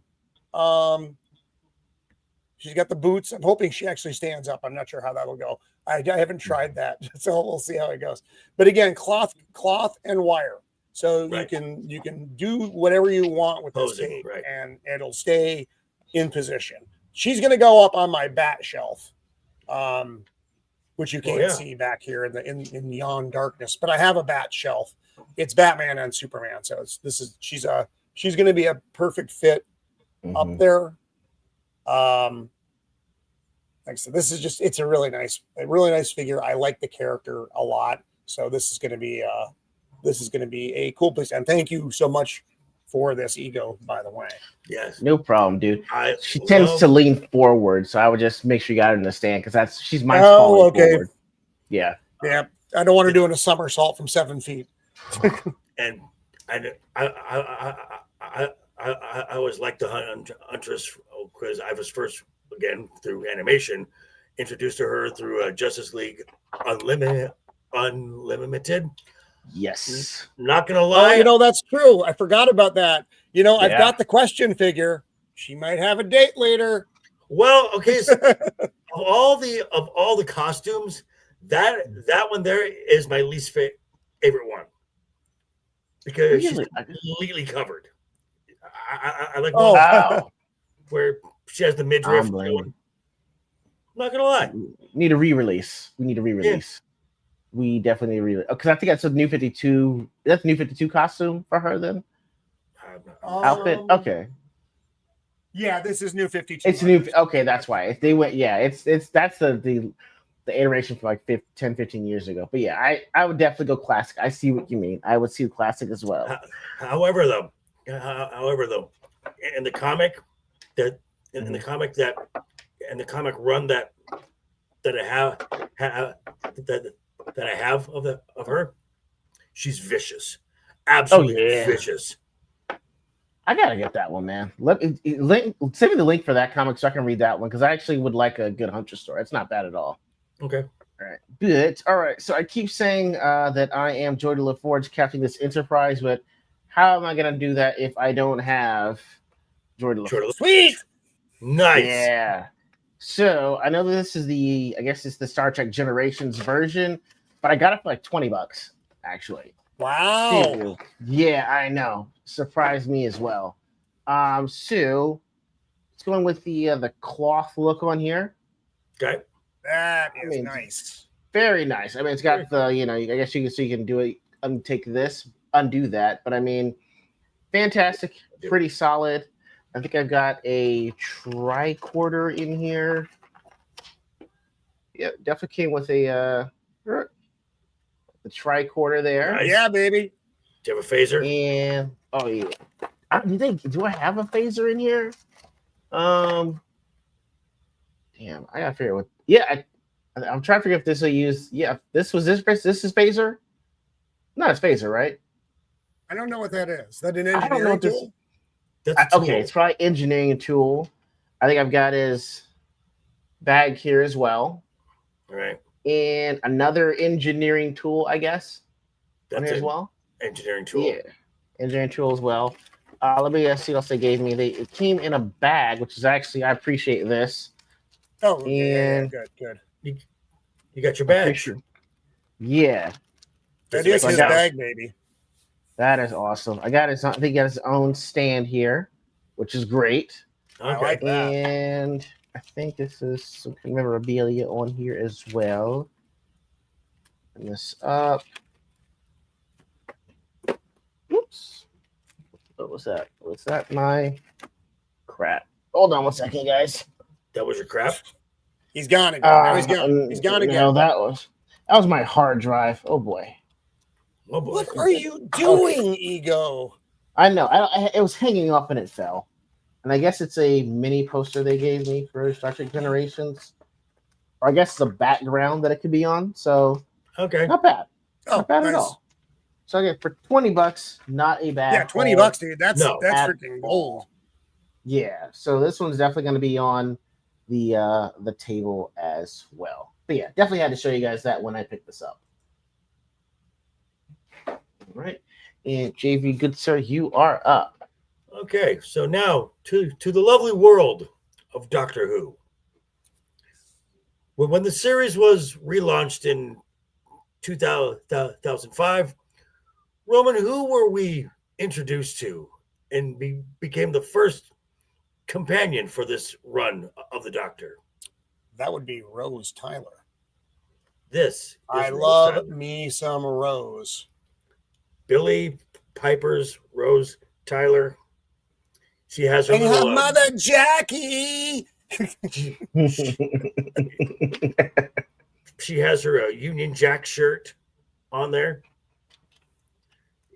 She's got the boots. I'm hoping she actually stands up. I'm not sure how that'll go. I haven't tried that, so we'll see how it goes. But again, cloth and wire, so Right. you can do whatever you want with this Posing, cape, right. and it'll stay in position. She's going to go up on my bat shelf, which you can't see back here in neon darkness. But I have a bat shelf. It's Batman and Superman, so she's going to be a perfect fit up there. Like I said, it's a really nice figure. I like the character a lot. So this is going to be a cool place. And thank you so much for this, E.G.O, by the way. Yes. No problem, dude. She tends to lean forward, so I would just make sure you got her in the stand because she's my falling forward. Yeah. Yeah. I don't want her doing a somersault from 7 feet. And I always liked the Huntress because I was first, again, through animation, introduced to her through Justice League Unlimited. Yes. Not gonna lie. That's true. I forgot about that. I've got the question figure. She might have a date later. Well, okay. So of all the costumes, That one there is my least favorite one because she's Really? completely covered. I like Oh, one Wow. where she has the midriff. I'm blaming. Not gonna lie. Need a re-release. We need a re-release. We definitely need a re-release. Because I think that's a new 52. That's a new 52 costume for her then? Outfit? Okay. Yeah, this is new 52. It's new. Okay, that's why. If they went, yeah, it's that's the iteration from like 10, 15 years ago. But yeah, I would definitely go classic. I see what you mean. I would see classic as well. However, though, in the comic that in the comic run that I have of her, she's vicious, absolutely vicious. I gotta get that one, man. Send me the link for that comic so I can read that one because I actually would like a good Hunter story. It's not bad at all. Okay. All right. Good. All right. So I keep saying that I am Joy to LaForge captaining this enterprise, but how am I gonna do that if I don't have Joy to LaForge? Sweet. Nice. Yeah. So I know this is I guess it's the Star Trek Generations version, but I got it for like $20 actually. Wow. Yeah, I know. Surprised me as well. So it's going with the cloth look on here. Okay. That is nice. Very nice. I mean, it's got the, I guess you can do it, take this, undo that. But I mean, fantastic, pretty solid. I think I've got a tricorder in here. Yeah, definitely came with the tricorder there. Nice. Yeah, baby. Do you have a phaser? And do I have a phaser in here? Damn, I gotta figure out what. Yeah, I'm trying to figure if this will use. Yeah, this is phaser. No, it's phaser, right? I don't know what that is. Is that an I don't know engineering what this. tool? Okay, it's probably engineering tool. I think I've got his bag here as well. All right. And another engineering tool, I guess. That's here as well. Engineering tool. Yeah, engineering tool as well. Let me see what else they gave me. It came in a bag, which is actually, I appreciate this. Oh, okay, good. You got your badge. Yeah. That is his bag, baby. That is awesome. I think he got his own stand here, which is great. Okay. I like that. And I think this is some memorabilia on here as well. Open this up. Oops. What was that? Was that my crap? Hold on one second, guys. That was your crap? He's gone again. Now he's gone. He's gone again. No, that was my hard drive. Oh boy. Oh boy. What are you doing, E.G.O? I know. It was hanging up and it fell. And I guess it's a mini poster they gave me for Star Trek Generations. Or I guess it's a background that it could be on. So okay. Not bad. Not bad nice. at all. So I get for $20, not a bad. Yeah, $20, dude. That's freaking gold. Yeah. So this one's definitely going to be on the table as well. But yeah, definitely had to show you guys that when I picked this up. All right. And JV, good sir, you are up. Okay, so now to the lovely world of Doctor Who. When the series was relaunched in 2005, Roman, who were we introduced to and became the first companion for this run of the Doctor? That would be Rose Tyler. I love me some Rose. Billy Piper's Rose Tyler. She has her little, mother Jackie. She has her Union Jack shirt on there.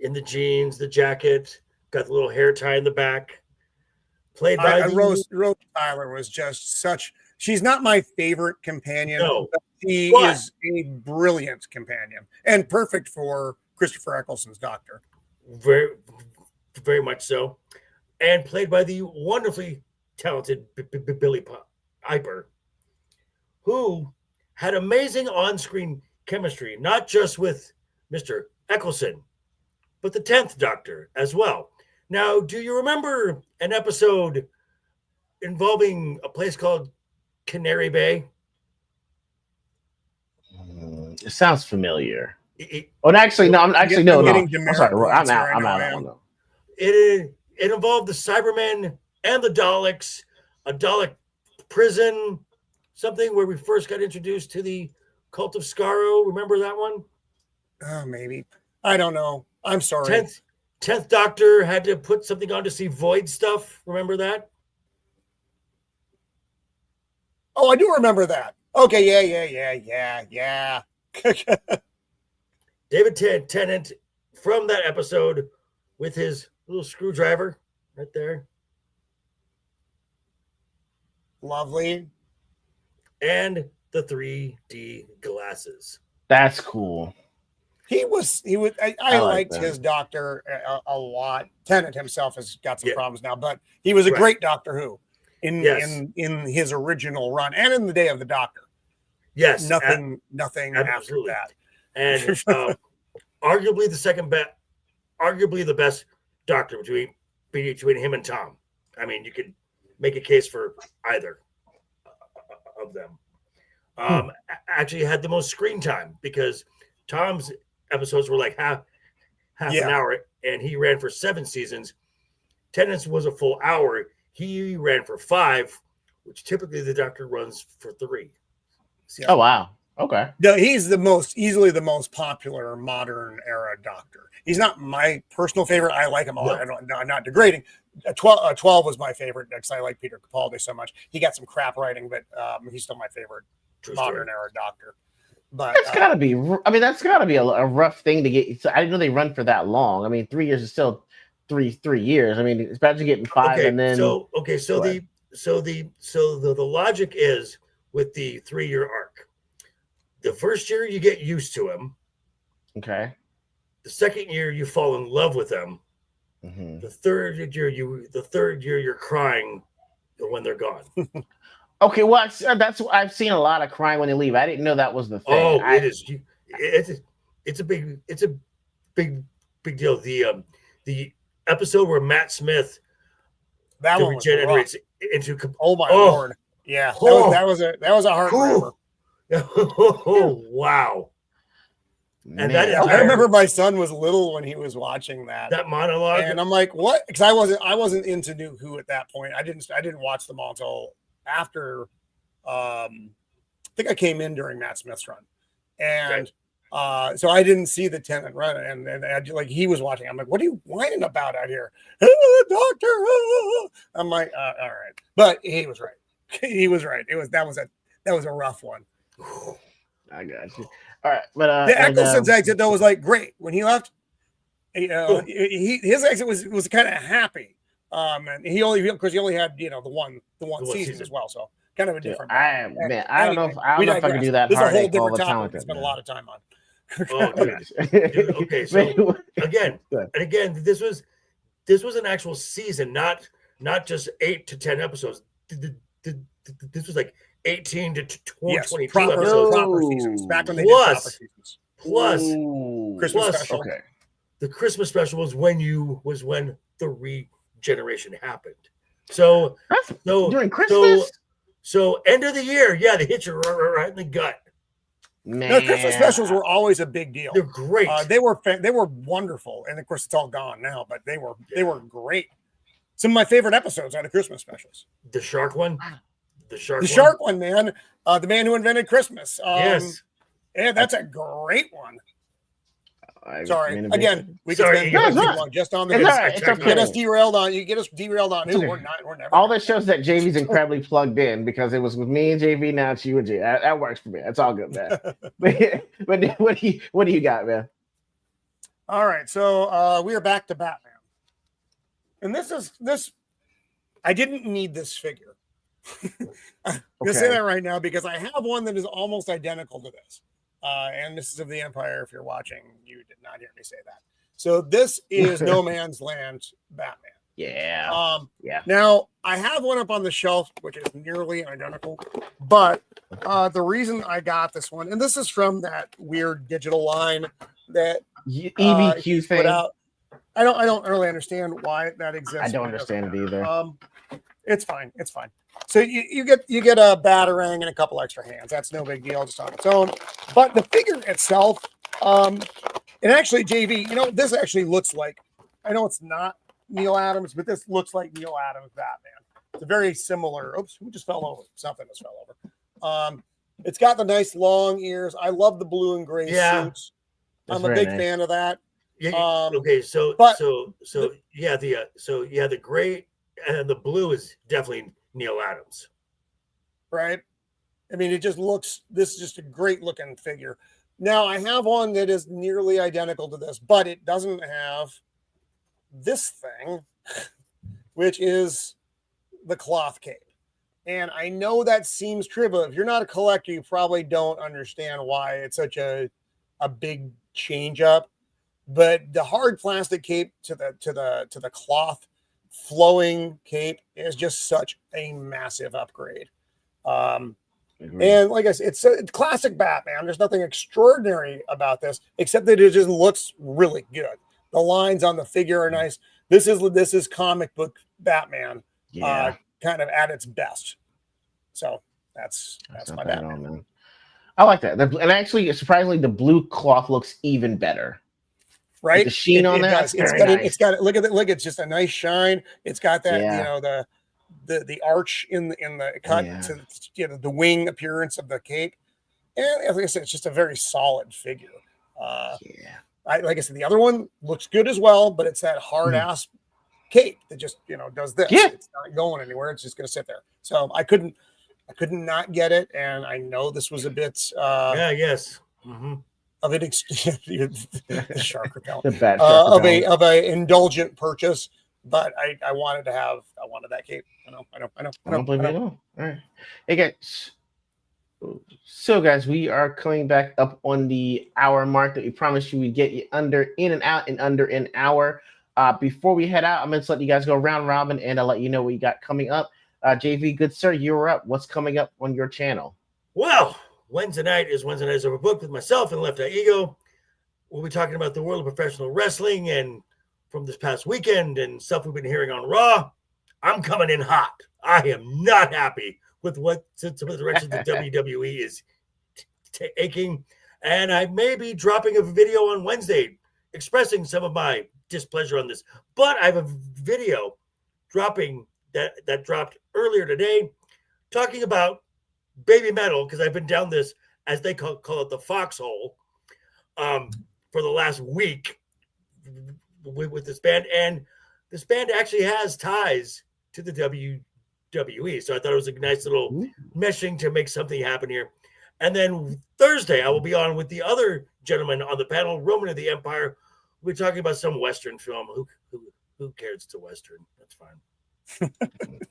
In the jeans, the jacket, got the little hair tie in the back. Played by Rose Tyler was just such. She's not my favorite companion. No, but she is a brilliant companion and perfect for Christopher Eccleston's Doctor. Very, very much so. And played by the wonderfully talented Billy Piper, who had amazing on-screen chemistry, not just with Mr. Eccleston, but the 10th Doctor as well. Now, do you remember an episode involving a place called Canary Bay? It sounds familiar. It, Oh, and actually, no. I'm actually no. getting I'm demerit sorry. I'm points out. here, I I'm know out I on am. that one. it involved the Cybermen and the Daleks, a Dalek prison, something where we first got introduced to the cult of Skaro. Remember that one? Oh, maybe. I don't know. I'm sorry. 10th Doctor had to put something on to see Void stuff. Remember that? Oh, I do remember that. Okay, yeah. David Tennant from that episode with his little screwdriver right there. Lovely. And the 3D glasses. That's cool. He was. I like liked that. his Doctor a lot. Tennant himself has got some Yeah. problems now, but he was a Right. great Doctor Who Yes. in his original run and in the Day of the Doctor. Yes. Nothing after absolutely. that. And arguably the best Doctor between him and Tom. I mean, you could make a case for either of them. Actually had the most screen time because Tom's episodes were like half an hour, and he ran for 7 seasons. Tennant's was a full hour. He ran for 5, which typically the Doctor runs for 3. Yeah. Oh wow. Okay. No, he's easily the most popular modern era Doctor. He's not my personal favorite. I like him a lot. I'm not degrading. 12 was my favorite because I like Peter Capaldi so much. He got some crap writing, but he's still my favorite modern era Doctor. But that's gotta be. I mean, that's gotta be a rough thing to get. So I didn't know they run for that long. I mean, 3 years is still 3 years. I mean, especially getting 5 and then. So the logic is with the 3-year arc. The first year you get used to him. Okay. The second year you fall in love with them. Mm-hmm. The third year you're crying when they're gone. Okay, well, that's I've seen a lot of crying when they leave. I didn't know that was the thing. Oh, it is. It's a big deal. The episode where Matt Smith that one regenerates into. Oh my lord! Yeah, that was a heartbreaker. Oh wow! Man. And I remember my son was little when he was watching that monologue, and I'm like, what? Because I wasn't into New Who at that point. I didn't watch them all until after. I think I came in during Matt Smith's run, and so I didn't see the Tennant run, and I, like he was watching. I'm like, what are you whining about out here, Doctor? I'm like, all right, but he was right. He was right. That was a rough one. I got you. All right, but the Eccleston's exit though was like great when he left. His exit was kind of happy, and he only had the one season as well, so kind of a different. I don't know if I could do that. This is a whole all different the time topic. with We it, spent a lot of time on. Oh, dude. Okay, so again, this was an actual season, not just 8 to 10 episodes. This was like 18 to 22 proper seasons. Back when they did proper seasons. Plus Christmas special. Okay. The Christmas special was when the regeneration happened. So during Christmas. So end of the year, they hit you right in the gut. Man, no, Christmas specials were always a big deal. They're great. They were wonderful, and of course it's all gone now. But they were great. Some of my favorite episodes are the Christmas specials. The shark one. The shark one, man. The man who invented Christmas. Yes. Yeah, that's a great one. Sorry. Again, we Sorry. can spend just on the get us derailed on. You get us derailed on. Okay. We're never. All that shows that JV's incredibly plugged in because it was with me and JV. Now it's you and J. That works for me. That's all good, man. but what do you got, man? All right, so we are back to Batman, and this. I didn't need this figure. I'm gonna say that right now because I have one that is almost identical to this. And this is of the Empire. If you're watching, you did not hear me say that. So this is No Man's Land Batman. Yeah. Now I have one up on the shelf, which is nearly identical. But the reason I got this one, and this is from that weird digital line that EBQ thing. Put out. I don't really understand why that exists. I don't understand it either. It's fine. It's fine. So you get a batarang and a couple extra hands. That's no big deal, just on its own. But the figure itself, and actually, JV, this actually looks like, I know it's not Neil Adams, but this looks like Neil Adams Batman. It's a very similar. Oops, who just fell over? Something just fell over. It's got the nice long ears. I love the blue and gray suits. I'm a big fan of that. Yeah. Okay. So the gray and the blue is definitely Neil Adams. Right. I mean, this is just a great looking figure. Now I have one that is nearly identical to this, but it doesn't have this thing, which is the cloth cape. And I know that seems trivial. If you're not a collector, you probably don't understand why it's such a big change up. But the hard plastic cape to the cloth flowing cape is just such a massive upgrade. And like I said, it's a classic Batman. There's nothing extraordinary about this, except that it just looks really good. The lines on the figure are nice. This is comic book Batman, kind of at its best. So that's my Batman. Man. I like that. And actually, surprisingly, the blue cloth looks even better. Right, with the sheen on that. It's got it. Look at it. Look, it's just a nice shine. It's got that the arch in the cut to the wing appearance of the cape, and like I said, it's just a very solid figure. Like I said, the other one looks good as well, but it's that hard ass cape that just does this. It's not going anywhere. It's just going to sit there. So I couldn't not get it, and I know this was a bit. Of it, the shark repellent, of a indulgent purchase, but I wanted that cape. I don't blame you at all. All right, hey guys. So guys, we are coming back up on the hour mark that we promised you we'd get you in and out in under an hour. Before we head out, I'm going to let you guys go round robin, and I'll let you know what you got coming up. JV, good sir, you're up. What's coming up on your channel? Well, Wednesday night is Overbooked with myself and Left Eye E.G.O. We'll be talking about the world of professional wrestling and from this past weekend and stuff we've been hearing on Raw. I'm coming in hot. I am not happy with some of the direction the WWE is taking. And I may be dropping a video on Wednesday expressing some of my displeasure on this. But I have a video dropping that dropped earlier today talking about Baby Metal, because I've been down this, as they call it, the foxhole for the last week with this band. And this band actually has ties to the WWE. So I thought it was a nice little meshing to make something happen here. And then Thursday, I will be on with the other gentleman on the panel, Roman of the Empire. We're talking about some Western film. Who cares? It's a Western. That's fine.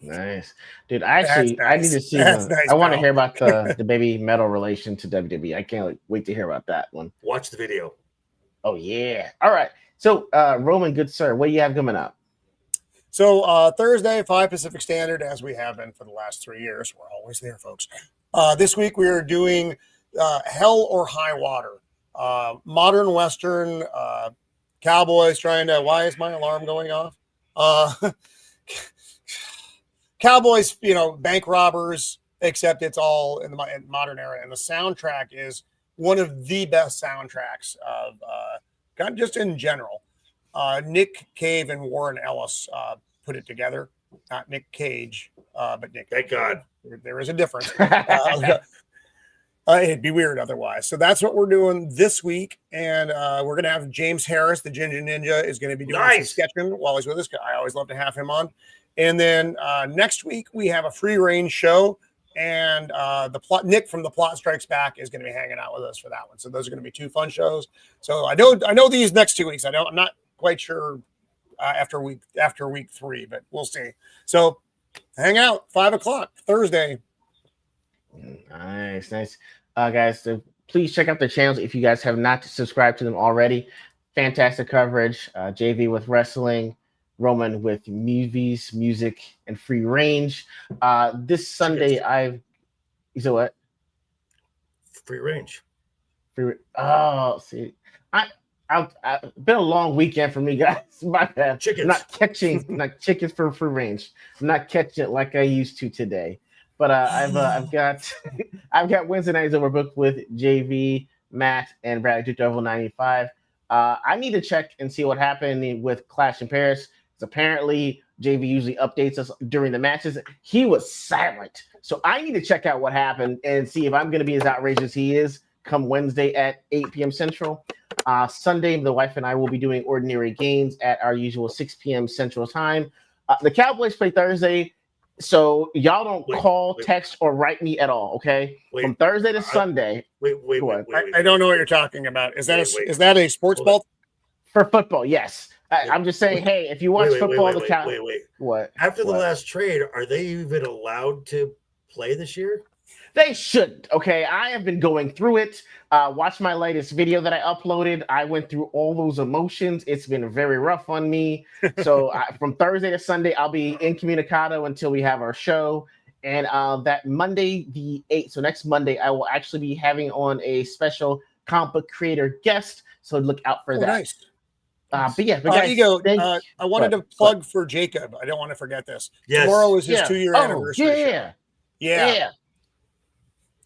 Nice, dude. I need to see. I want to hear about the Baby Metal relation to WWE. I can't wait to hear about that one. Watch the video. Oh yeah. All right. So Roman, good sir, what do you have coming up? So Thursday, 5 Pacific Standard, as we have been for the last 3 years. We're always there, folks. This week we are doing Hell or High Water, modern Western, cowboys trying to. Why is my alarm going off? Cowboys, bank robbers, except it's all in the modern era. And the soundtrack is one of the best soundtracks of just in general. Nick Cave and Warren Ellis put it together. Not Nick Cage, but Nick. Thank God. There is a difference. It'd be weird otherwise. So that's what we're doing this week. And we're going to have James Harris, the Ginger Ninja, is going to be doing some sketching while he's with us. I always love to have him on. And then next week we have a free range show, and Nick from the Plot Strikes Back is going to be hanging out with us for that one. So those are going to be 2 fun shows. So I know these next 2 weeks. I'm not quite sure after week 3, but we'll see. So hang out 5:00 Thursday. Nice. Guys, so please check out their channels if you guys have not subscribed to them already. Fantastic coverage. JV with wrestling, Roman with movies, music, and free range. This Sunday, you said what? Free range. Oh, see, Been a long weekend for me, guys. My bad. Chickens. Not chickens for range. I'm not catching it like I used to today. But I've got Wednesday nights overbooked with JV, Matt, and Brad Duke Devil 95. I need to check and see what happened with Clash in Paris. Because apparently JV usually updates us during the matches. He was silent, so I need to check out what happened and see if I'm going to be as outrageous as he is come Wednesday at 8 p.m. Central. Sunday, the wife and I will be doing Ordinary Games at our usual 6 p.m. Central Time. The Cowboys play Thursday, so y'all don't call, text, or write me at all, okay? From Thursday to Sunday. Wait. I don't know what you're talking about. Is that a sports ball? For football, yes. I'm just saying, hey, if you watch football, What? After the last trade, are they even allowed to play this year? They shouldn't. Okay, I have been going through it. Watch my latest video that I uploaded. I went through all those emotions. It's been very rough on me. So from Thursday to Sunday, I'll be incommunicado until we have our show. And that Monday, the 8th, so next Monday, I will actually be having on a special comic book creator guest. So look out for that. Nice. But guys, E.G.O, I wanted to plug for Jacob. I don't want to forget this. Yes. Tomorrow is his 2-year anniversary. Yeah.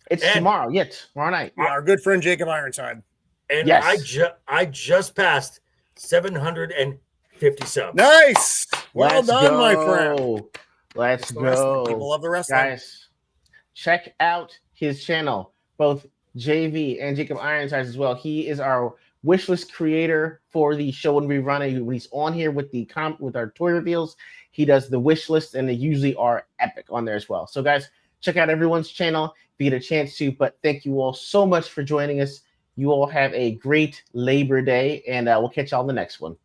It's tomorrow. Tomorrow night. Our good friend Jacob Ironside. And I just passed 750 subs. Nice. Well done, my friend. Let's go. People love the wrestling. Guys, check out his channel, both JV and Jacob Ironside as well. He is our wishlist creator for the show when we run it. When he's on here with with our toy reveals, he does the wish list, and they usually are epic on there as well. So, guys, check out everyone's channel if you get a chance to. But thank you all so much for joining us. You all have a great Labor Day, and we'll catch y'all on the next one.